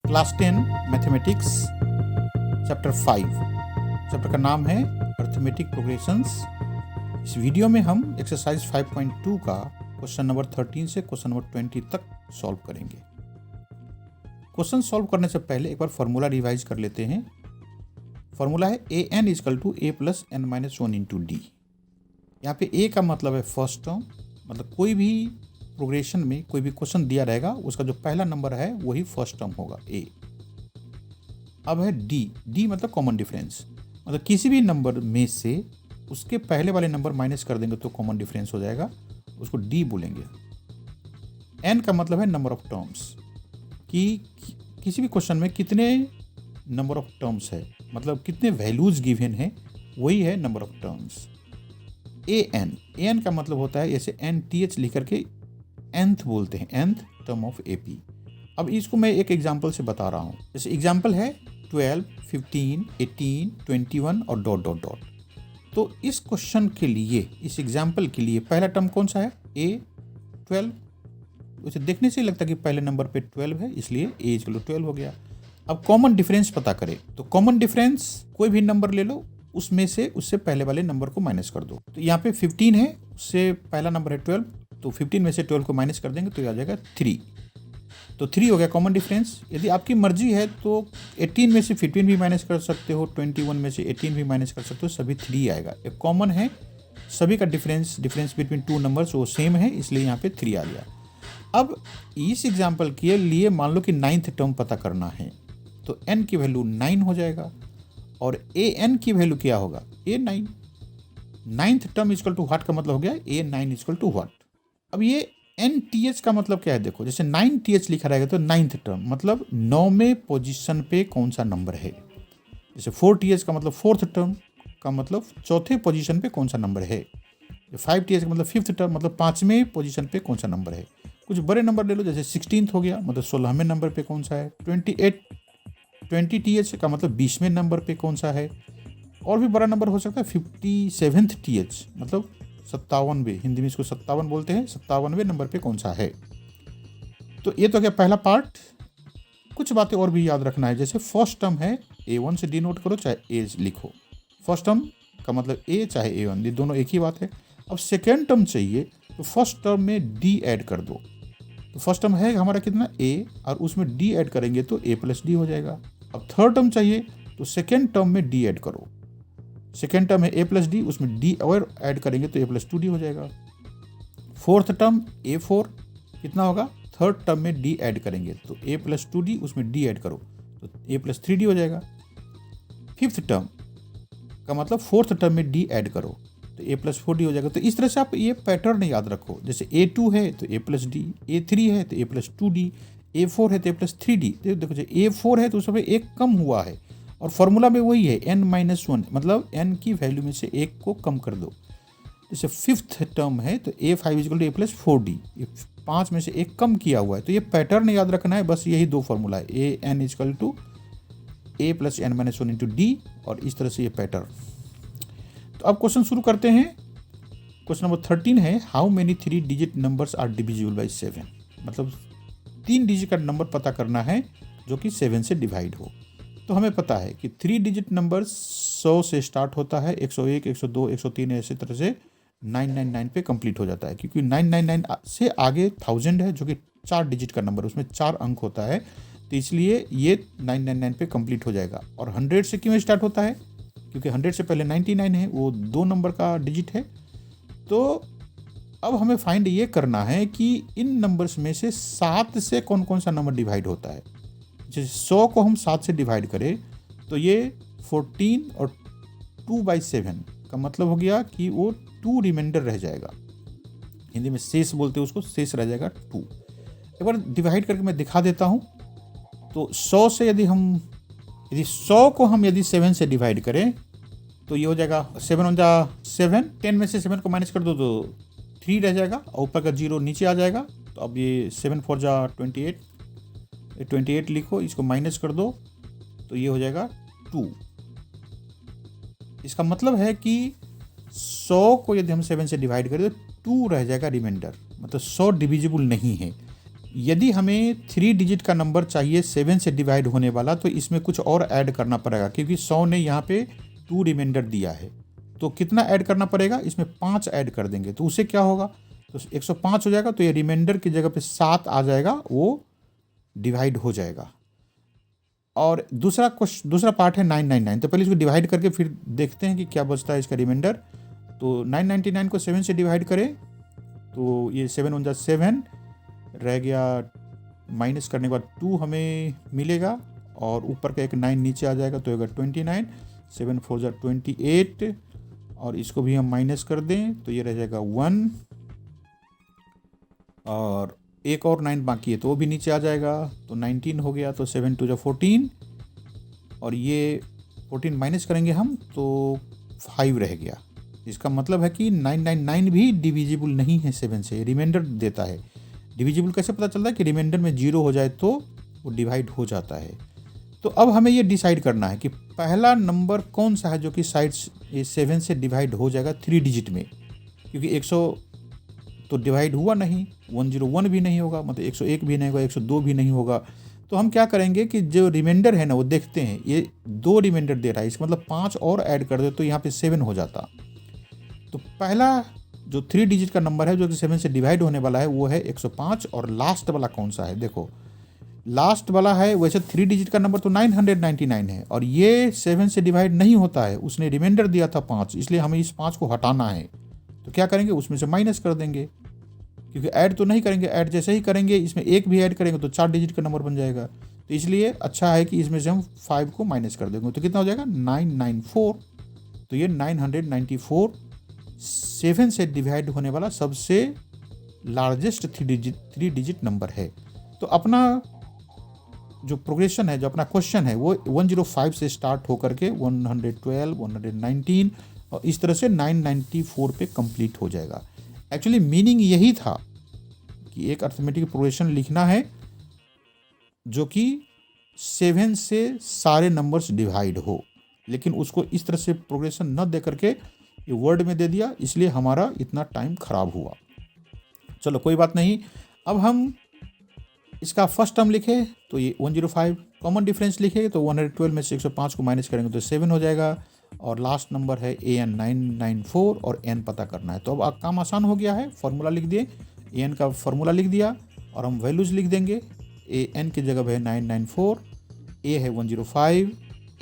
Class 10 mathematics chapter 5। Chapter का नाम है अर्थमेटिक प्रोग्रेशंस। इस वीडियो में हम एक्सरसाइज 5.2 का क्वेश्चन नंबर 13 से क्वेश्चन नंबर 20 तक सॉल्व करेंगे। क्वेश्चन सॉल्व करने से पहले एक बार फॉर्मूला रिवाइज कर लेते हैं। फॉर्मूला है an = a + n - 1 × d। यहाँ पे a का मतलब है फर्स्ट टर्म, मतलब कोई भी प्रोग्रेशन में कोई भी क्वेश्चन दिया रहेगा उसका जो पहला नंबर है वही फर्स्ट टर्म होगा a। अब है d मतलब कॉमन डिफरेंस, मतलब किसी भी नंबर में से उसके पहले वाले नंबर माइनस कर देंगे तो कॉमन डिफरेंस हो जाएगा, उसको d बोलेंगे। n का मतलब है नंबर ऑफ टर्म्स, कि किसी भी क्वेश्चन में कितने नंबर ऑफ टर्म्स है, मतलब कितने वैल्यूज गिवन है, वही है नंबर ऑफ टर्म्स। an का मतलब होता है जैसे nth लिख करके nth बोलते हैं, nth टर्म ऑफ AP। अब इसको मैं एक एग्जांपल से बता रहा हूँ। जैसे एग्जांपल है 12, 15, 18, 21 और डॉट डॉट डॉट। तो इस क्वेश्चन के लिए, इस एग्जांपल के लिए पहला टर्म कौन सा है? a 12। उसे देखने से ही लगता है कि पहले नंबर पे 12 है, इसलिए a = 12 हो गया। अब कॉमन डिफरेंस पता करें, तो कॉमन डिफरेंस कोई भी नंबर ले लो, उसमें से उससे पहले वाले नंबर को माइनस कर दो। तो यहाँ पे 15 है, उससे पहला नंबर है 12, तो 15 में से 12 को माइनस कर देंगे तो आ जाएगा 3। तो 3 हो गया कॉमन डिफरेंस। यदि आपकी मर्जी है तो 18 में से 15 भी माइनस कर सकते हो, 21 में से 18 भी माइनस कर सकते हो, सभी 3 आएगा। एक कॉमन है, सभी का डिफरेंस बिटवीन टू नंबर्स वो सेम है, इसलिए यहाँ पे 3 आ गया। अब इस एग्जाम्पल के लिए मान लो कि 9th टर्म पता करना है, तो n की वैल्यू 9 हो जाएगा और an की वैल्यू क्या होगा? a9। 9th टर्म = व्हाट का मतलब हो गया a9 = व्हाट। अब ये nth का मतलब क्या है? देखो, जैसे 9th लिखा रहेगा तो 9th टर्म मतलब 9वें पोजीशन पे कौन सा नंबर है। जैसे 4th का मतलब 4th टर्म का मतलब चौथे पोजीशन पे कौन सा नंबर है। 5th का मतलब 5th टर्म मतलब 5वें पोजीशन पे कौन सा नंबर है। कुछ बड़े नंबर ले लो, जैसे 16th हो गया, मतलब 16वें नंबर पे कौन सा है। 20th का मतलब 20वें नंबर पे कौन सा है। और भी बड़ा नंबर हो सकता है 57th, मतलब 57वें, हिंदी में इसको 57 बोलते हैं, 57वें नंबर पे कौन सा है। तो ये तो क्या पहला पार्ट। कुछ बातें और भी याद रखना है, जैसे फर्स्ट टर्म है a1 से डिनोट करो चाहे a लिखो। फर्स्ट टर्म का मतलब a चाहे a1, ये दोनों एक ही बात है। अब सेकेंड टर्म चाहिए तो फर्स्ट टर्म में d ऐड कर दो। तो फर्स्ट टर्म है हमारा कितना a, और उसमें d ऐड करेंगे तो a + d हो जाएगा। अब थर्ड टर्म चाहिए तो सेकेंड टर्म में d ऐड करो। सेकेंड टर्म है a + d, उसमें d और ऐड करेंगे तो a + 2d हो जाएगा। फोर्थ टर्म a4 कितना होगा? थर्ड टर्म में d ऐड करेंगे तो a + 2d, उसमें d ऐड करो तो a + 3d हो जाएगा। फिफ्थ टर्म का मतलब फोर्थ टर्म में d ऐड करो तो a + 4d हो जाएगा। तो इस तरह से आप ये पैटर्न याद रखो, जैसे a2 है तो a + d, a3 है तो a + 2d, a4 है तो a + 3d। देखो a4 है तो उसमें एक कम हुआ है, और फॉर्मूला में वही है n - 1, मतलब n की वैल्यू में से एक को कम कर दो। जैसे फिफ्थ टर्म है तो a5 = a + 4d, ये 5 में से एक कम किया हुआ है। तो ये पैटर्न याद रखना है, बस यही दो फॉर्मूला है, an = a + n - 1 × d, और इस तरह से ये पैटर्न। तो अब क्वेश्चन शुरू करते हैं। क्वेश्चन नंबर 13 है, how many 3 digit numbers are divisible by 7, मतलब 3 डिजिट का नंबर पता करना है जो कि 7 से डिवाइड हो। तो हमें पता है कि 3 डिजिट नंबर 100 से स्टार्ट होता है, 101, 102, 103 ऐसे तरह से 999 पे कंप्लीट हो जाता है, क्योंकि 999 से आगे 1000 है जो कि 4 डिजिट का नंबर, उसमें 4 अंक होता है, तो इसलिए ये 999 पे कंप्लीट हो जाएगा। और 100 से क्यों स्टार्ट होता है? क्योंकि 100 से पहले 99 है, वो 2 नंबर का डिजिट है। तो अब हमें फाइंड ये करना है कि इन नंबर्स में से 7 से कौन कौन सा नंबर डिवाइड होता है। जैसे 100 को हम 7 से डिवाइड करें तो ये 14 और 2/7 का मतलब हो गया कि वो 2 रिमाइंडर रह जाएगा, हिंदी में शेष बोलते हैं उसको, शेष रह जाएगा 2। एक बार डिवाइड करके मैं दिखा देता हूँ। तो 100 से यदि 100 को हम 7 से डिवाइड करें तो ये हो जाएगा 7 × 7, 10 में से 7 को माइनस कर दो तो 3 रह जाएगा, और ऊपर का 0 नीचे आ जाएगा। तो अब ये 7 × 4 = 28, 28 लिखो, इसको माइनस कर दो तो ये हो जाएगा 2। इसका मतलब है कि 100 को यदि हम 7 से डिवाइड करें तो 2 रह जाएगा रिमाइंडर, मतलब 100 डिविजिबल नहीं है। यदि हमें 3 डिजिट का नंबर चाहिए 7 से डिवाइड होने वाला, तो इसमें कुछ और ऐड करना पड़ेगा, क्योंकि 100 ने यहाँ पे 2 रिमाइंडर दिया है। तो कितना ऐड करना पड़ेगा, इसमें 5 ऐड कर देंगे तो उससे क्या होगा, तो 105 हो जाएगा। तो ये रिमाइंडर की जगह पे 7 आ जाएगा, वो डिवाइड हो जाएगा। और दूसरा पार्ट है 999। तो पहले इसको डिवाइड करके फिर देखते हैं कि क्या बचता है इसका रिमाइंडर। तो 999 को 7 से डिवाइड करें तो ये 7 1 7 रह गया, माइनस करने के बाद 2 हमें मिलेगा और ऊपर का एक 9 नीचे आ जाएगा तो होगा 29। 7 4 28 और इसको भी हम माइनस कर दें तो ये रह जाएगा 1 और एक और 9 बाकी है तो वो भी नीचे आ जाएगा तो 19 हो गया। तो 7 2 14 और ये 14 माइनस करेंगे हम तो 5 रह गया। इसका मतलब है कि 999 भी डिविजिबल नहीं है 7 से, रिमाइंडर देता है। डिविजिबल कैसे पता चलता है कि रिमाइंडर में 0 हो जाए तो वो डिवाइड हो जाता है। तो अब हमें ये डिसाइड करना है कि पहला नंबर कौन सा है जो कि साइड्स 7 से डिवाइड हो जाएगा 3 डिजिट में, क्योंकि 100 तो डिवाइड हुआ नहीं, 101 भी नहीं होगा, मतलब 101 भी नहीं होगा, 102 भी नहीं होगा। तो हम क्या करेंगे कि जो रिमाइंडर है ना वो देखते हैं, ये 2 रिमाइंडर दे रहा है, इसका मतलब 5 और ऐड कर दे तो यहाँ पे 7 हो जाता। तो पहला जो 3 डिजिट का नंबर है जो कि 7 से डिवाइड होने वाला है वो है 105। और लास्ट वाला कौन सा है, देखो लास्ट वाला है, वैसे 3 डिजिट का नंबर तो 999 है और ये 7 से डिवाइड नहीं होता है, उसने रिमाइंडर दिया था 5, इसलिए हमें इस 5 को हटाना है। तो क्या करेंगे, उसमें से माइनस कर देंगे, क्योंकि ऐड तो नहीं करेंगे, ऐड जैसे ही करेंगे इसमें एक भी ऐड करेंगे तो 4 डिजिट का नंबर बन जाएगा। तो इसलिए अच्छा है कि इसमें से हम 5 को माइनस कर देंगे तो कितना हो जाएगा 994। तो ये 994 7 से डिवाइड होने वाला सबसे लार्जेस्ट 3 डिजिट नंबर है। तो अपना जो प्रोग्रेशन है, जो अपना क्वेश्चन है वो 105 से स्टार्ट होकर के 112 119 और इस तरह से 994 पे कंप्लीट हो जाएगा। एक्चुअली मीनिंग यही था कि एक अर्थमेटिक प्रोग्रेशन लिखना है जो कि 7 से सारे नंबर्स डिवाइड हो, लेकिन उसको इस तरह से प्रोग्रेशन न दे करके ये वर्ड में दे दिया, इसलिए हमारा इतना टाइम खराब हुआ। चलो कोई बात नहीं। अब हम इसका फर्स्ट टर्म लिखे तो ये 105, कॉमन डिफरेंस लिखे तो 112 में से 105 को माइनस करेंगे तो 7 हो जाएगा और लास्ट नंबर है AN 994 और N पता करना है। तो अब काम आसान हो गया है, फार्मूला लिख दिए, AN का फार्मूला लिख दिया और हम वैल्यूज़ लिख देंगे। AN की जगह है 994, A है 105,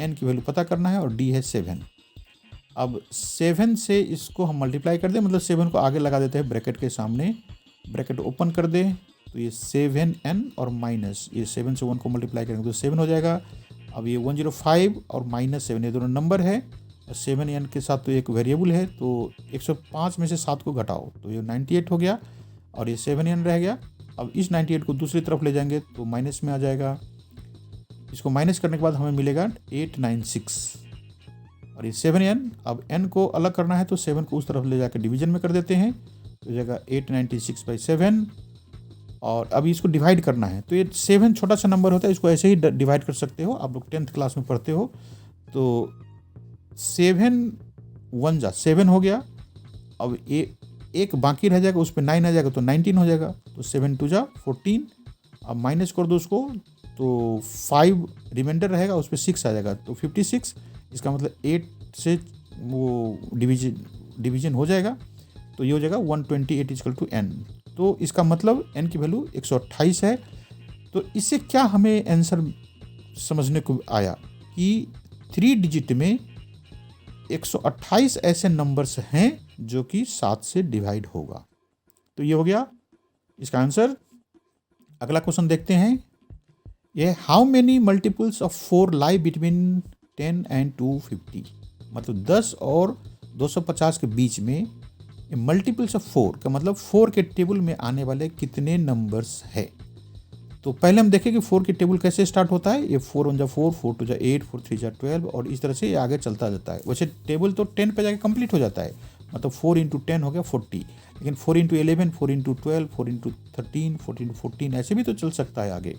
N की वैल्यू पता करना है और D है 7। अब 7 से इसको हम मल्टीप्लाई कर दें, मतलब 7 को आगे लगा देते हैं ब्रैकेट के सामने, ब्रैकेट ओपन कर दें तो ये 7N और माइनस ये 7 से 1 को मल्टीप्लाई करेंगे तो 7 हो जाएगा। अब ये 105 और -7 ये दोनों नंबर है और 7N के साथ तो एक वेरिएबल है, तो 105 में से 7 को घटाओ तो ये 98 हो गया और ये 7N रह गया। अब इस 98 को दूसरी तरफ ले जाएंगे तो माइनस में आ जाएगा, इसको माइनस करने के बाद हमें मिलेगा 896 और ये 7N। अब N को अलग करना है तो 7 को उस तरफ ले जाकर डिवीजन में कर देते हैं तो जगह 896/7 और अभी इसको डिवाइड करना है। तो ये 7 छोटा सा नंबर होता है, इसको ऐसे ही डिवाइड कर सकते हो, आप लोग 10th क्लास में पढ़ते हो। तो 7 1 जा 7 हो गया, अब एक बाकी रह जाएगा, उस पर 9 आ जाएगा तो 19 हो जाएगा। तो 7 2 जा 14, अब माइनस कर दो उसको तो 5 रिमाइंडर रहेगा, उस पर 6 आ जाएगा तो 56। इसका मतलब 8 से वो डिवीजन हो जाएगा तो ये हो जाएगा 128 = N। तो इसका मतलब N की वैल्यू 128 है। तो इससे क्या हमें आंसर समझने को आया कि 3 डिजिट में 128 ऐसे नंबर्स हैं जो कि 7 से डिवाइड होगा। तो ये हो गया इसका आंसर। अगला क्वेश्चन देखते हैं, ये how many multiples of 4 lie between 10 and 250, मतलब 10 और 250 के बीच में मल्टीपल्स ऑफ 4 का मतलब 4 के टेबल में आने वाले कितने नंबर्स है। तो पहले हम देखें कि 4 के टेबल कैसे स्टार्ट होता है। ये 4 1 जा 4, 4 2 जा 8, 4 3 जा 12 और इस तरह से ये आगे चलता जाता है। वैसे टेबल तो 10 पे जाके कंप्लीट हो जाता है, मतलब 4 × 10 हो गया 40, लेकिन 4 × 11, 4 × 12, 4 × 13, 4 × 14 ऐसे भी तो चल सकता है आगे।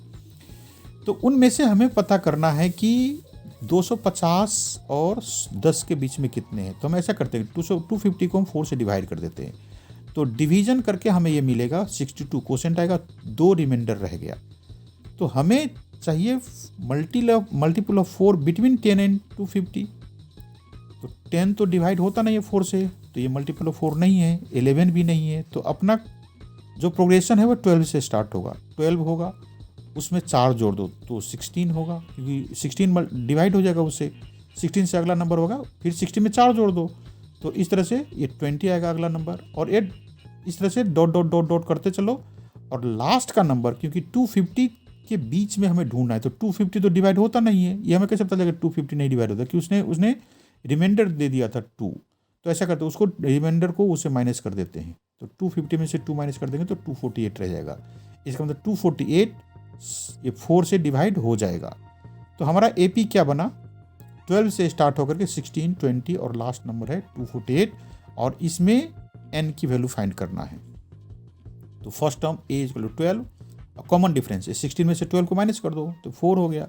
तो उनमें से हमें पता करना है कि 250 और 10 के बीच में कितने हैं। तो हम ऐसा करते हैं 250 को हम 4 से डिवाइड कर देते हैं तो डिवीजन करके हमें ये मिलेगा 62, क्वोशेंट आएगा, 2 रिमाइंडर रह गया। तो हमें चाहिए मल्टीपल ऑफ 4 बिटवीन 10 एंड 250। तो 10 तो डिवाइड होता नहीं है 4 से, तो ये मल्टीपल ऑफ 4 नहीं है, 11 भी नहीं है। तो अपना जो प्रोग्रेशन है वो 12 से स्टार्ट होगा। 12 होगा, उसमें 4 जोड़ दो तो 16 होगा, क्योंकि 16 डिवाइड हो जाएगा उससे। 16 से अगला नंबर होगा, फिर 60 में 4 जोड़ दो तो इस तरह से ये 20 आएगा अगला नंबर। और ये इस तरह से डॉट डॉट डॉट डॉट करते चलो। और लास्ट का नंबर, क्योंकि 250 के बीच में हमें ढूंढना है, तो 250 तो डिवाइड होता नहीं है, ये हमें कैसे पता चलेगा 250 नहीं डिवाइड होता, कि उसने रिमाइंडर दे दिया था 2। तो ऐसा करते उसको रिमाइंडर को उससे माइनस कर देते हैं। तो 250 में से 2 माइनस कर देंगे तो 248 रह जाएगा। इसका मतलब 248 ये 4 से डिवाइड हो जाएगा। तो हमारा AP क्या बना, 12 से स्टार्ट होकर के 16, 20 और लास्ट नंबर है 248। और इसमें n की वैल्यू फाइंड करना है। तो first term a = 12, common difference है, 16 में से 12 को माइनस कर दो तो 4 हो गया।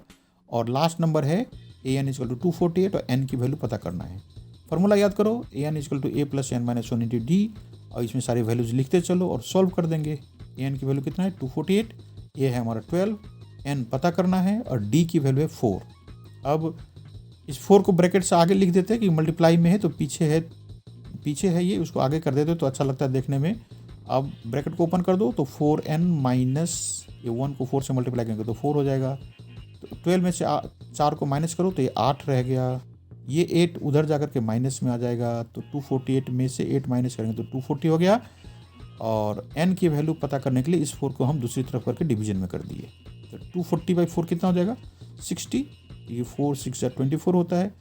और लास्ट नंबर है an = 248 और n की वैल्यू पता करना है। फॉर्मूला याद करो, an = a + n - 1 × d। और इसमें सारी वैल्यूज लिखते चलो और सॉल्व कर देंगे। an की वैल्यू कितना है 248, ये है हमारा 12, n पता करना है और d की वैल्यू है 4। अब इस 4 को ब्रैकेट से आगे लिख देते हैं कि मल्टीप्लाई में है तो पीछे है ये, उसको आगे कर देते तो अच्छा लगता है देखने में। अब ब्रैकेट को ओपन कर दो तो 4n माइनस ये 1 को 4 से मल्टीप्लाई करेंगे तो 4 हो जाएगा। तो 12 में से 4 को माइनस करो तो ये 8 रह गया। ये 8 उधर जाकर के माइनस में आ जाएगा, तो 248 में से 8 माइनस करेंगे तो 240 हो गया। और n की वैल्यू पता करने के लिए इस 4 को हम दूसरी तरफ करके डिवीजन में कर दिए। तो 240/4 कितना हो जाएगा 60। ये 4 6 24 होता है।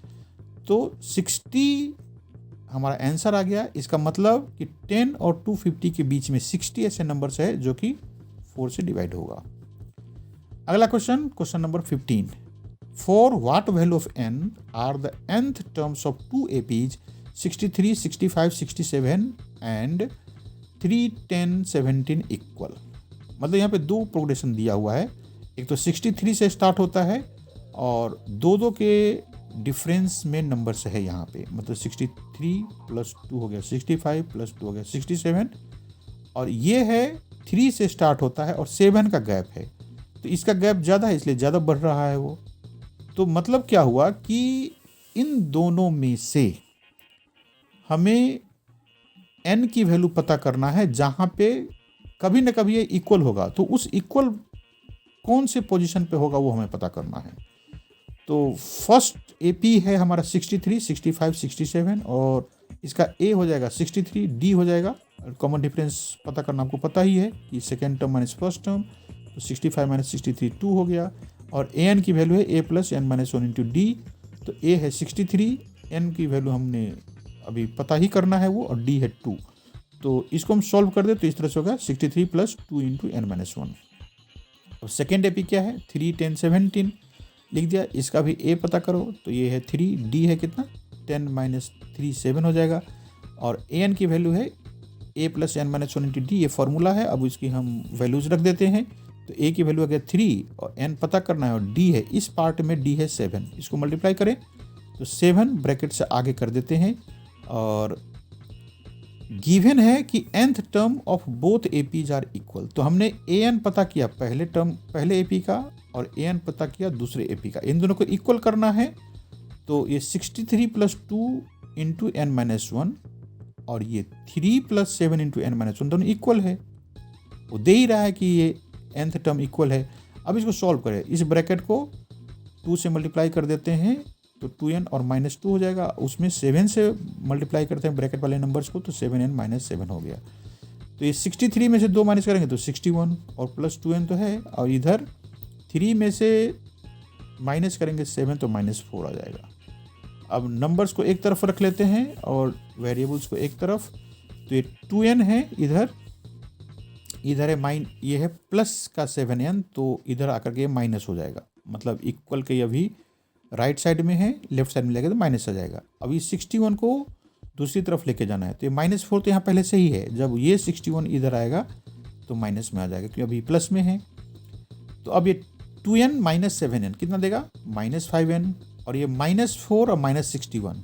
तो 60 हमारा आंसर आ गया। इसका मतलब कि 10 और 250 के बीच में 60 ऐसे नंबर्स है जो कि 4 से डिवाइड होगा। अगला question number 15। For what value of n are the nth terms of 2 APs 63, 65, 67 and 3, 10, 17 equal. मतलब यहाँ पे 2 प्रोग्रेशन दिया हुआ है। एक तो 63 से स्टार्ट होता है और दो के डिफरेंस में नंबर्स है यहाँ पे। मतलब 63 + 2 हो गया 65 + 2 हो गया 67। और ये है 3 से स्टार्ट होता है और 7 का गैप है, तो इसका गैप ज़्यादा है इसलिए ज़्यादा बढ़ रहा है वो। तो मतलब क्या हुआ कि इन दोनों में से हमें n की वैल्यू पता करना है जहाँ पे कभी न कभी ये इक्वल होगा। तो उस इक्वल कौन से पोजीशन पे होगा वो हमें पता करना है। तो फर्स्ट AP है हमारा 63, 65, 67 और इसका A हो जाएगा 63, D हो जाएगा। कॉमन डिफरेंस पता करना आपको पता ही है कि second term minus first term, तो 65 - 63 2 हो गया। और an की वैल्यू है a + n - 1 × d। तो a है 63, n की वैल्यू हमने अभी पता ही करना है वो, और d है 2। तो इसको हम सॉल्व कर दे तो इस तरह से होगा 63 + 2 × n - 1। और सेकेंड AP क्या है 3, 10, 17 लिख दिया। इसका भी a पता करो तो ये है 3, d है कितना 10 - 3 7 हो जाएगा। और an की वैल्यू है a + n - 1 × d, ये फार्मूला है। अब इसकी हम वैल्यूज रख देते हैं। तो a की वैल्यू आ गया 3 और n पता करना है और d है, इस पार्ट में d है 7, इसको मल्टीप्लाई करें तो 7 ब्रैकेट से आगे कर देते हैं। और गिवन है कि nth term of both APs are equal. तो हमने an पता किया पहले AP का और an पता किया दूसरे AP का, इन दोनों को इक्वल करना है। तो ये 63 + 2 × n - 1 और ये 3 + 7 × n - 1 दोनों इक्वल है। वो दे ही रहा है कि ये nth टर्म इक्वल है। अब इसको सॉल्व करें, इस ब्रैकेट को 2 से मल्टीप्लाई कर देते हैं तो 2n और -2 हो जाएगा। उसमें 7 से मल्टीप्लाई करते हैं ब्रैकेट वाले नंबर्स को तो 7n - 7 हो गया। तो ये 63 में से 2 माइनस करेंगे तो 61 और +2n तो है, और इधर 3 में से माइनस करेंगे 7 तो -4 आ जाएगा। अब नंबर्स को एक तरफ रख लेते हैं और वेरिएबल्स को एक तरफ। तो ये 2n है, इधर है ये है प्लस का 7n, तो इधर आकर के माइनस हो जाएगा। मतलब इक्वल के अभी राइट साइड में है, लेफ्ट साइड में लगेगा तो माइनस आ जाएगा। अभी 61 को दूसरी तरफ लेके जाना है तो ये -4 तो यहाँ पहले से ही है। जब ये 61 इधर आएगा तो माइनस में आ जाएगा क्योंकि अभी प्लस में है। तो अब ये 2n - 7n कितना देगा -5n, और ये -4 और -61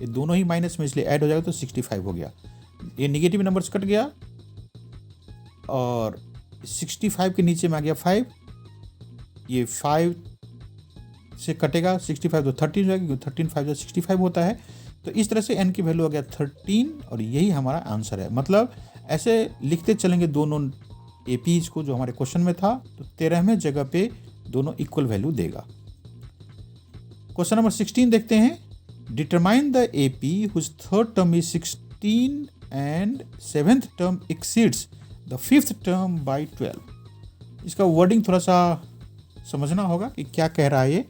ये दोनों ही माइनस में इसलिए ऐड हो जाएगा तो 65 हो गया। ये निगेटिव नंबर्स कट गया और 65 के नीचे में आ गया 5, ये 5 से कटेगा 65 तो 13 हो जाएगा क्योंकि 13 5 65 होता है। तो इस तरह से n की वैल्यू आ गया 13 और यही हमारा आंसर है। मतलब ऐसे लिखते चलेंगे दोनों एपीज को जो हमारे क्वेश्चन में था, तो 13वें जगह पे दोनों इक्वल वैल्यू देगा। क्वेश्चन नंबर 16 देखते हैं। Determine the AP whose third term is 16 and seventh term exceeds the fifth term by 12। इसका वर्डिंग थोड़ा सा समझना होगा कि क्या कह रहा है ये।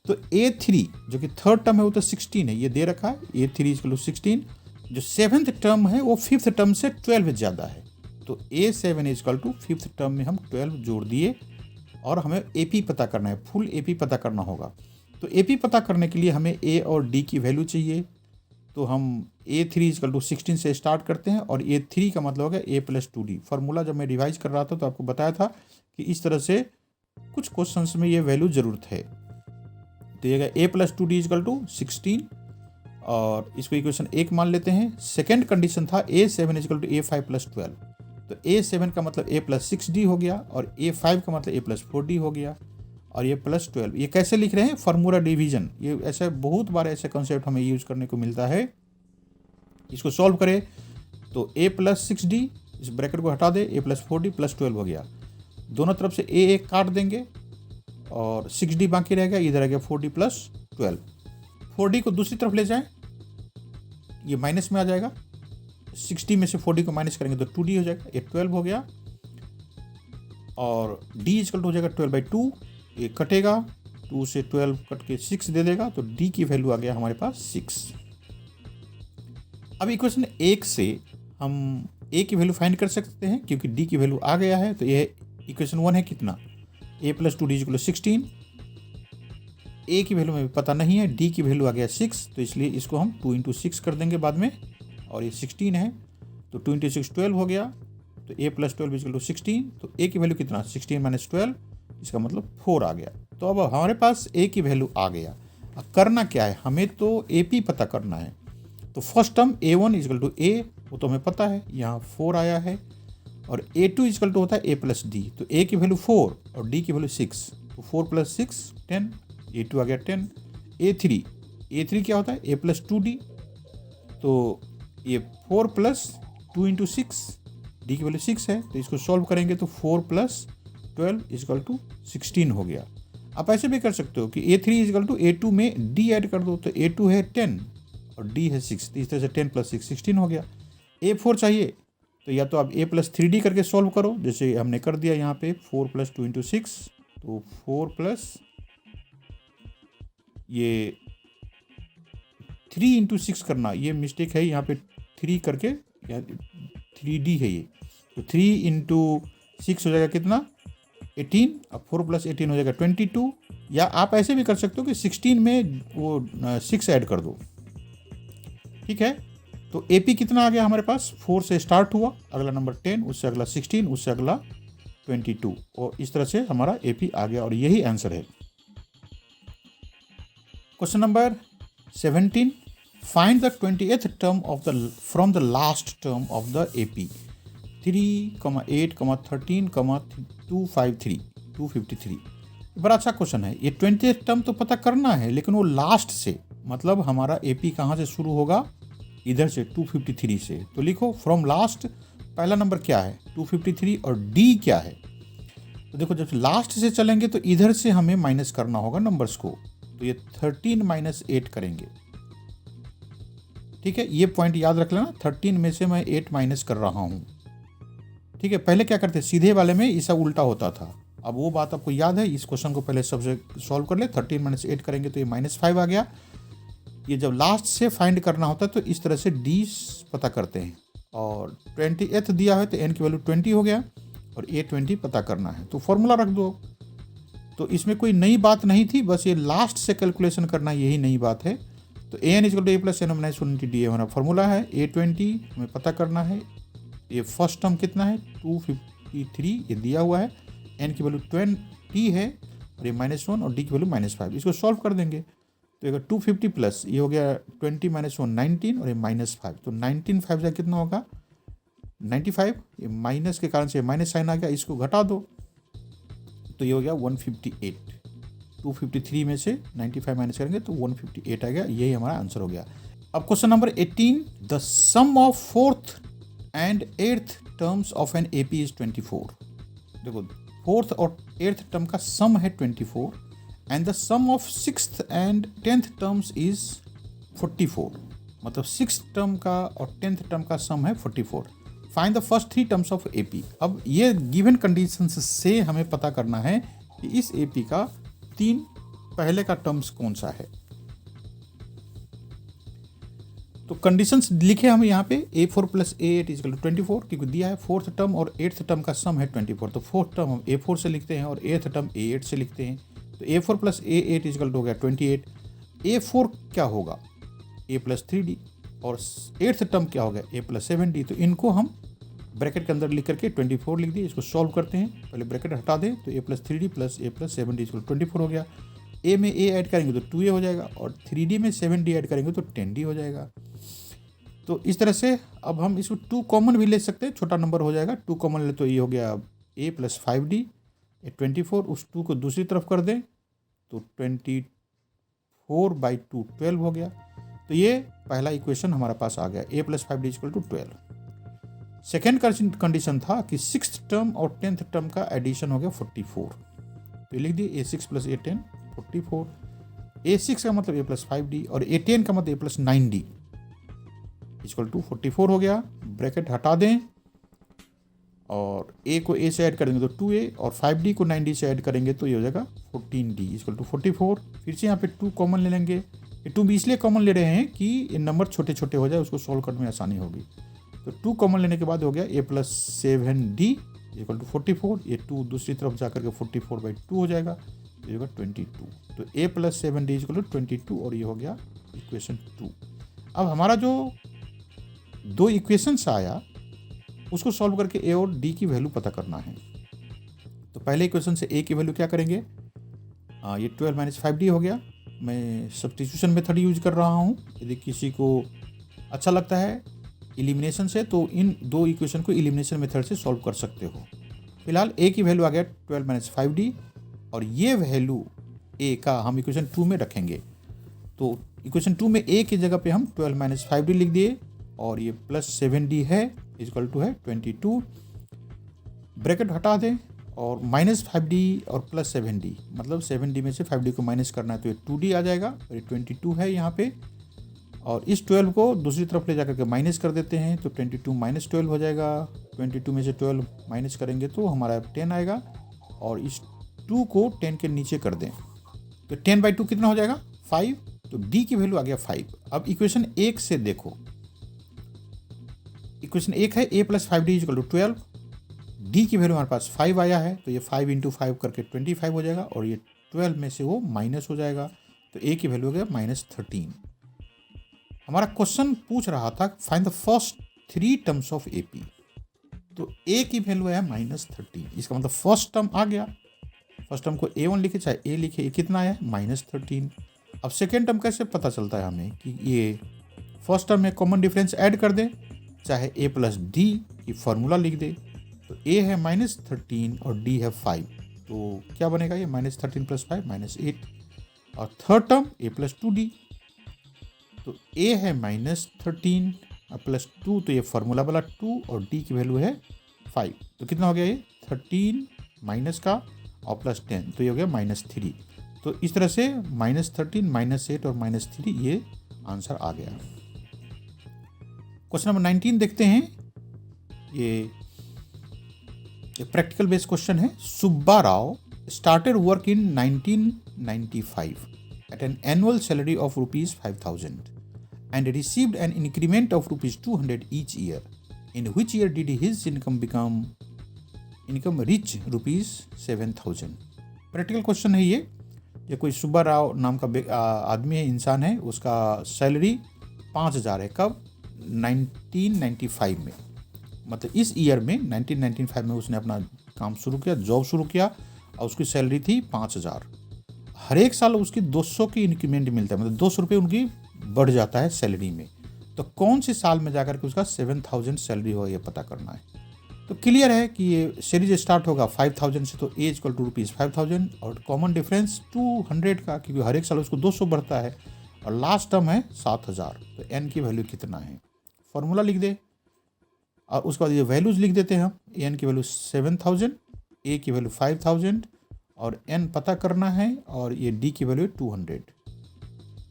तो A3 जो कि थर्ड टर्म है वो तो 16 है, ये दे रखा है A3 इक्वल टू 16। जो सेवेंथ टर्म है वो फिफ्थ टर्म से 12 ज़्यादा है, तो A7 equal to fifth term में हम 12 जोड़ दिए और हमें AP पता करना है, फुल AP पता करना होगा। तो AP पता करने के लिए हमें A और D की वैल्यू चाहिए। तो हम A3 इक्वल टू 16 से स्टार्ट करते हैं और A3 का मतलब होगा A प्लस 2D। फार्मूला जब मैं रिवाइज कर रहा था तो आपको बताया था कि इस तरह से कुछ क्वेश्चंस में ये वैल्यू ज़रूरत है। तो ये A plus 2D equal to 16 और इसको इक्वेशन 1 मान लेते हैं। सेकेंड कंडीशन था A7 equal to A5 plus 12। तो A7 का मतलब A प्लस 6D हो गया और A5 का मतलब A प्लस 4D हो गया और ये प्लस 12। ये कैसे लिख रहे हैं? Formula division. ये ऐसे बहुत बार ऐसे कॉन्सेप्ट हमें यूज करने को मिलता है। इसको सॉल्व करें तो A प्लस 6D, इस ब्रैकेट को हटा दे, A प्लस 4D प्लस 12 हो गया। दोनों तरफ से A काट देंगे और 6D बाकी रह गया, इधर आ गया 4D प्लस 12। 4D को दूसरी तरफ ले जाएं, ये माइनस में आ जाएगा। 60 में से 4D को माइनस करेंगे तो 2D हो जाएगा, ये 12 हो गया। और D इक्वल टू हो जाएगा 12/2, ये कटेगा, 2 से 12 कट के 6 दे देगा, तो D की वैल्यू आ गया हमारे पास 6। अब इक्वेशन 1 से हम A की वैल्यू फाइंड कर सकते हैं क्योंकि D की वैल्यू आ गया है। तो ये इक्वेशन 1 है कितना? A plus 2D equal 16। A की वैल्यू में पता नहीं है, D की वैल्यू आ गया 6, तो इसलिए इसको हम 2 इंटू 6 कर देंगे बाद में, और ये 16 है तो 2 इंटू 6 12 हो गया। तो A प्लस 12 इक्वल टू 16। तो A की वैल्यू कितना? 16 माइनस 12, इसका मतलब 4 आ गया। तो अब हमारे पास A की वैल्यू आ गया। अब करना क्या है? हमें तो AP पता करना है। तो first term A1 equal to A, वो तो हमें पता है, यहाँ 4 आया है। और A2 इक्वल टू होता है A प्लस D। तो A की वैल्यू 4 और D की वैल्यू 6, तो 4 प्लस 6 10, A2 आ गया 10। A3 क्या होता है? A plus 2D। तो ये 4 प्लस 2 इंटू 6, D की वैल्यू 6 है, तो इसको सॉल्व करेंगे तो 4 प्लस 12 इक्वल टू 16 हो गया। आप ऐसे भी कर सकते हो कि A3 इक्वल टू A2 में D ऐड कर दो, तो A2 है 10 और D है 6, तो इस तरह से 10 प्लस 6 16 हो गया। A4 चाहिए तो या तो आप A प्लस 3D करके सॉल्व करो, जैसे हमने कर दिया यहाँ पे 4 प्लस 2 इंटू 6, तो 4 प्लस ये 3 इंटू 6 करना, ये मिस्टेक है यहाँ पे, 3 करके 3D है ये, तो 3 इंटू 6 हो जाएगा कितना? 18। अब 4 प्लस 18 हो जाएगा 22। या आप ऐसे भी कर सकते हो कि 16 में वो 6 ऐड कर दो, ठीक है। तो AP कितना आ गया हमारे पास? 4 से स्टार्ट हुआ, अगला नंबर 10, उससे अगला 16, उससे अगला 22, और इस तरह से हमारा AP आ गया और यही आंसर है। Question number 17, find the 20th term of the from the last term of the AP 3, 8, 13, 253 253। बड़ा अच्छा क्वेश्चन है ये। 20th टर्म तो पता करना है, लेकिन वो लास्ट से, मतलब हमारा AP कहाँ से शुरू होगा? इधर से 253 से। तो लिखो फ्रॉम लास्ट, पहला नंबर क्या है? 253, और D क्या है? तो देखो जब लास्ट से चलेंगे तो इधर से हमें माइनस करना होगा नंबर्स को, तो ये 13 माइनस 8 करेंगे, ठीक है। ये पॉइंट याद रख लेना, 13 में से मैं 8 माइनस कर रहा हूँ, ठीक है। पहले क्या करते? सीधे वाले में ये सब उल्टा होता था। अब वो बात आपको याद है, इस क्वेश्चन को पहले सबसे सॉल्व कर ले। 13 माइनस 8 करेंगे तो ये -5 आ गया। ये जब लास्ट से फाइंड करना होता है तो इस तरह से D पता करते हैं, और 20th दिया है तो n की वैल्यू 20 हो गया, और A20 पता करना है, तो फॉर्मूला रख दो। तो इसमें कोई नई बात नहीं थी, बस ये लास्ट से कैलकुलेशन करना, यही नई बात है। तो an equal to A plus n minus 1 D हमारा फॉर्मूला है। A20 हमें पता करना है। ये फर्स्ट टर्म कितना है? 253, ये दिया हुआ है। n की वैल्यू 20 है और ये -1, और D की वैल्यू -5। इसको सॉल्व कर देंगे तो ये 250 प्लस ये हो गया 20 माइनस 1 19, और ये -5, तो 19 5 से कितना होगा? 95, ये माइनस के कारण से माइनस साइन आ गया, इसको घटा दो तो ये हो गया 158। 253 में से 95 माइनस करेंगे तो 158 आ गया, यही हमारा आंसर हो गया। अब question number 18, the sum of fourth and eighth terms of an AP is 24। देखो फोर्थ और एट्थ टर्म का सम है 24 and the sum of sixth and 10th terms is 44, मतलब सिक्स टर्म का और 10th टर्म का सम है 44। Find the first 3 terms of AP. अब ये गिवन कंडीशंस से हमें पता करना है कि इस एपी का 3 पहले का टर्म्स कौन सा है। तो कंडीशंस लिखे हम यहाँ पे A4 + A8 = 24, क्योंकि दिया है फोर्थ टर्म और एट्थ टर्म का सम है 24, तो फोर्थ टर्म हम A4 से लिखते हैं और एट्थ टर्म A8 से लिखते हैं। तो A4 + A8 = हो गया 28। A4 क्या होगा A + 3D और एट्थ टर्म क्या होगा A + 7D। तो इनको हम ब्रैकेट के अंदर लिख करके 24 लिख दिए। इसको सॉल्व करते हैं, पहले ब्रैकेट हटा दें तो A + 3D + A + 7D = 24 हो गया। A में A ऐड करेंगे तो 2A हो जाएगा और 3D में 7D ऐड करेंगे तो 10D हो जाएगा। तो इस तरह से अब हम इसको 2 कॉमन भी ले सकते हैं, छोटा नंबर हो जाएगा। 2 कॉमन ले तो ये हो गया A + 5D, 24, उस 2 को दूसरी तरफ कर दें तो 24/2 12 हो गया। तो ये पहला इक्वेशन हमारे पास आ गया, A + 5D = 12। सेकेंड कंडीशन था कि सिक्स टर्म और 10th टर्म का एडिशन हो गया 44, तो लिख दिए A6 + A10 44। A6 का मतलब A + 5D और A10 का मतलब A + 9D = 44 हो गया। ब्रैकेट हटा दें और A को A से ऐड करेंगे तो 2A और 5D को 9D से ऐड करेंगे तो ये हो जाएगा 14D = 44। फिर से यहाँ पे 2 कॉमन ले लेंगे। ये 2 भी इसलिए कॉमन ले रहे हैं कि ये नंबर छोटे छोटे हो जाए, उसको सॉल्व करने में आसानी होगी। तो 2 कॉमन लेने के बाद हो गया A + 7D = 44। ये 2 दूसरी तरफ जाकर के 44/2 हो जाएगा, तो ये होगा 22। तो A + 7D = 22 और ये हो गया इक्वेशन 2। अब हमारा जो 2 इक्वेशंस आया उसको सॉल्व करके A और D की वैल्यू पता करना है। तो पहले इक्वेशन से A की वैल्यू क्या करेंगे, ये 12 - 5D हो गया। मैं सब्स्टिट्यूशन मेथड यूज कर रहा हूँ, यदि किसी को अच्छा लगता है एलिमिनेशन से तो इन 2 इक्वेशन को एलिमिनेशन मेथड से सॉल्व कर सकते हो। फिलहाल A की वैल्यू आ गया 12 - 5D और ये वैल्यू A का हम इक्वेशन 2 में रखेंगे। तो इक्वेशन 2 में A की जगह पे हम 12 - 5D लिख दिए और ये +7D है = है 22। ब्रैकेट हटा दें और -5D और +7D, मतलब 7D में से 5D को माइनस करना है तो ये 2D आ जाएगा और ये 22 है यहाँ पे। और इस 12 को दूसरी तरफ ले जाकर के माइनस कर देते हैं तो 22 - 12 हो जाएगा। 22 में से 12 माइनस करेंगे तो हमारा 10 आएगा और इस 2 को 10 के नीचे कर दें तो 10/2 कितना हो जाएगा 5। तो D की वैल्यू आ गया 5। अब इक्वेशन 1 से देखो, इक्वेशन 1 है A + 5D = 12। D की वैल्यू हमारे पास 5 आया है तो ये 5 × 5 करके 25 हो जाएगा और ये 12 में से वो माइनस हो जाएगा तो A की वैल्यू हो गया -13। हमारा क्वेश्चन पूछ रहा था find the first 3 terms of AP। तो A की वैल्यू है -13, इसका मतलब फर्स्ट टर्म आ गया। फर्स्ट टर्म को A1 लिखे चाहे A लिखे, ये कितना आया -13। अब सेकेंड टर्म कैसे पता चलता है हमें कि ये फर्स्ट टर्म में कॉमन डिफरेंस ऐड कर दें, चाहे A + D की फार्मूला लिख दे। तो A है -13 और D है 5, तो क्या बनेगा ये -13 + 5 -8। और थर्ड टर्म A + 2D, तो A है -13 + 2 तो ये फार्मूला वाला 2 और D की वैल्यू है 5, तो कितना हो गया ये 13 माइनस का और +10 तो ये हो गया -3। तो इस तरह से -13 -8 और -3 ये आंसर आ गया। क्वेश्चन नंबर 19 देखते हैं। ये प्रैक्टिकल बेस्ड क्वेश्चन है। Subba Rao started work in 1995 at an annual salary of ₹5,000 and received an increment of ₹200 each year. In which year did his income reach ₹7,000? Practical question है ये कोई सुब्बा राव नाम का आदमी है, इंसान है, उसका सैलरी 5,000 है। कब? 1995 में, मतलब इस ईयर में 1995 में उसने अपना काम शुरू किया, जॉब शुरू किया और उसकी सैलरी थी 5,000। हर एक साल उसकी 200 की इंक्रीमेंट मिलता है, मतलब 200 रुपये उनकी बढ़ जाता है सैलरी में। तो कौन से साल में जाकर के उसका 7,000 सैलरी हो ये पता करना है। तो क्लियर है कि ये सीरीज स्टार्ट होगा 5,000 से, तो ए इक्वल टू ₹5,000 और कॉमन डिफरेंस 200 का, क्योंकि हर एक साल उसको 200 बढ़ता है और लास्ट टर्म है 7,000। तो एन की वैल्यू कितना है, फॉर्मूला लिख दे और उसके बाद ये वैल्यूज लिख देते हैं हम। एन की वैल्यू 7,000, ए की वैल्यू 5,000 और एन पता करना है, और ये डी की वैल्यू 200।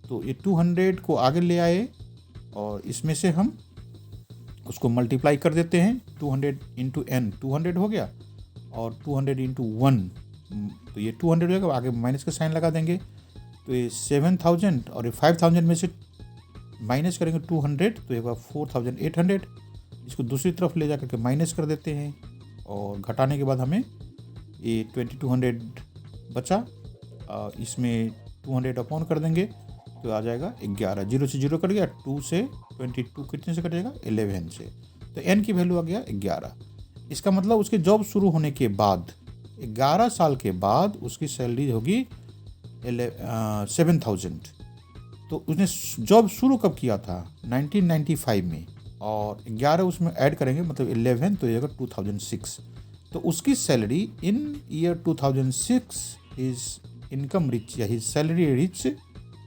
तो ये 200 को आगे ले आए और इसमें से हम उसको मल्टीप्लाई कर देते हैं। 200 इंटू एन 200 हो गया और 200 इंटू 1 तो ये 200 हो जाएगा, आगे माइनस का साइन लगा देंगे। तो ये 7,000 और ये 5,000 में से माइनस करेंगे 200 तो ये 4,800। इसको दूसरी तरफ ले जा करके माइनस कर देते हैं और घटाने के बाद हमें ये 2200 बचा। इसमें 200 अपॉन कर देंगे तो आ जाएगा 11। 0 से 0 कट गया, 2 से 22 कितने से कटेगा 11 से। तो एन की वैल्यू आ गया 11। इसका मतलब उसके जॉब शुरू होने के बाद 11 साल के बाद उसकी सैलरी होगी 7,000। तो उसने जॉब शुरू कब किया था 1995 में, और 11 उसमें ऐड करेंगे मतलब 11 तो ये होगा 2006। तो उसकी salary in year 2006 his income rich या हिज सैलरी रिच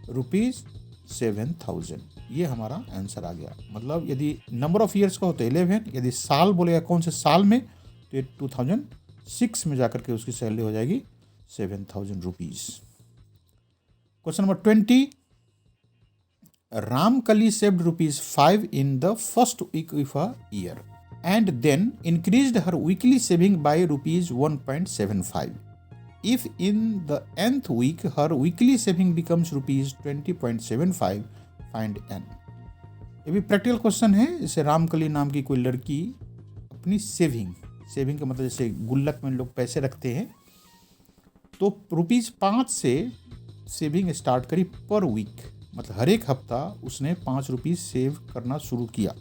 ₹7,000। ये हमारा आंसर आ गया। मतलब यदि नंबर ऑफ ईयर्स का हो तो 11, यदि साल बोलेगा कौन से साल में तो ये 2006 में जाकर के उसकी सैलरी हो जाएगी ₹7,000। Question number 20, Ramkali saved ₹5 in the first week of a year and then increased her weekly saving by ₹1.75. If in the nth week her weekly saving becomes ₹20.75, find n. ये भी प्रैक्टिकल क्वेश्चन है। जैसे रामकली नाम की कोई लड़की अपनी saving का मतलब जैसे गुल्लक में लोग पैसे रखते हैं, तो ₹5 से सेविंग स्टार्ट करी पर वीक, मतलब हर एक हफ्ता उसने ₹5 सेव करना शुरू किया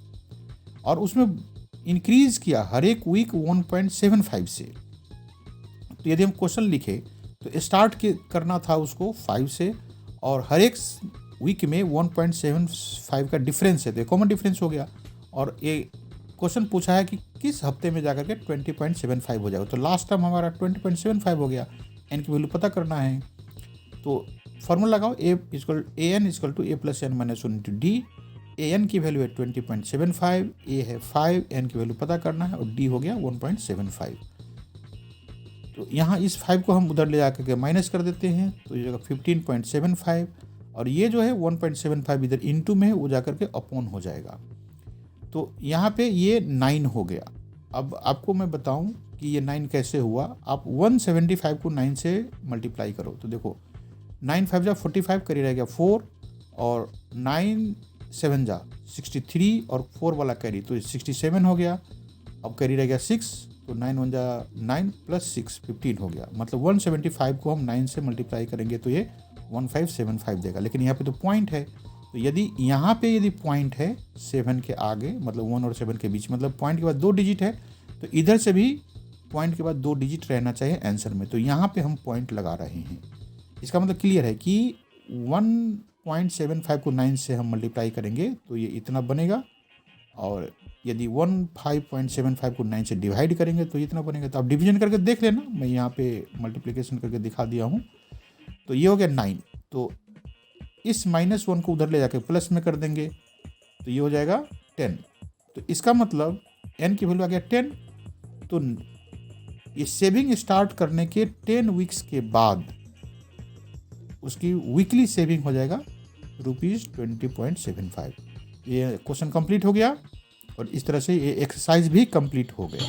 और उसमें इंक्रीज किया हर एक वीक 1.75 से। तो यदि हम क्वेश्चन लिखे तो स्टार्ट करना था उसको 5 से और हर एक वीक में 1.75 का डिफरेंस है, तो कॉमन डिफरेंस हो गया। और ये क्वेश्चन पूछा है कि किस हफ्ते में जाकर के 20.75 हो जाएगा, तो लास्ट टाइम हमारा 20.75 हो गया। एन की वैल्यू पता करना है, तो फॉर्मूला लगाओ AN equal to A + N - 1 into D। AN की वैल्यू है 20.75, A है 5, N की वैल्यू पता करना है और D हो गया 1.75। तो यहाँ इस 5 को हम उधर ले जाकर के माइनस कर देते हैं, तो ये जगह 15.75 और ये जो है 1.75 इधर इंटू में है वो जाकर के अपॉन हो जाएगा। तो यहाँ पे ये 9 हो गया। अब आपको मैं बताऊँ कि ये 9 कैसे हुआ। आप 175 को 9 से मल्टीप्लाई करो, तो देखो 9 5 जा 45 करी रह गया 4 और 9 7 जा 63 और 4 वाला कैरी तो 67 हो गया। अब कैरी रह गया 6, तो 9 1 जा 9 + 6 15 हो गया। मतलब 175 को हम 9 से मल्टीप्लाई करेंगे तो ये 1575 देगा। लेकिन यहाँ पे तो पॉइंट है, तो यदि यहाँ पे यदि पॉइंट है 7 के आगे मतलब 1 और 7 के बीच, मतलब पॉइंट के बाद 2 डिजिट है, तो इधर से भी पॉइंट के बाद 2 डिजिट रहना चाहिए आंसर में। तो यहाँ पे हम पॉइंट लगा रहे हैं। इसका मतलब क्लियर है कि 1.75 को 9 से हम मल्टीप्लाई करेंगे तो ये इतना बनेगा, और यदि 15.75 को 9 से डिवाइड करेंगे तो इतना बनेगा। तो आप डिवीजन करके देख लेना, मैं यहाँ पे मल्टीप्लिकेशन करके दिखा दिया हूँ। तो ये हो गया 9, तो इस -1 को उधर ले जाकर प्लस में कर देंगे तो ये हो जाएगा 10। तो इसका मतलब n की वैल्यू आ गया 10। तो ये सेविंग स्टार्ट करने के 10 वीक्स के बाद उसकी वीकली सेविंग हो जाएगा ₹20.75। ये क्वेश्चन कंप्लीट हो गया और इस तरह से ये एक्सरसाइज भी कंप्लीट हो गया।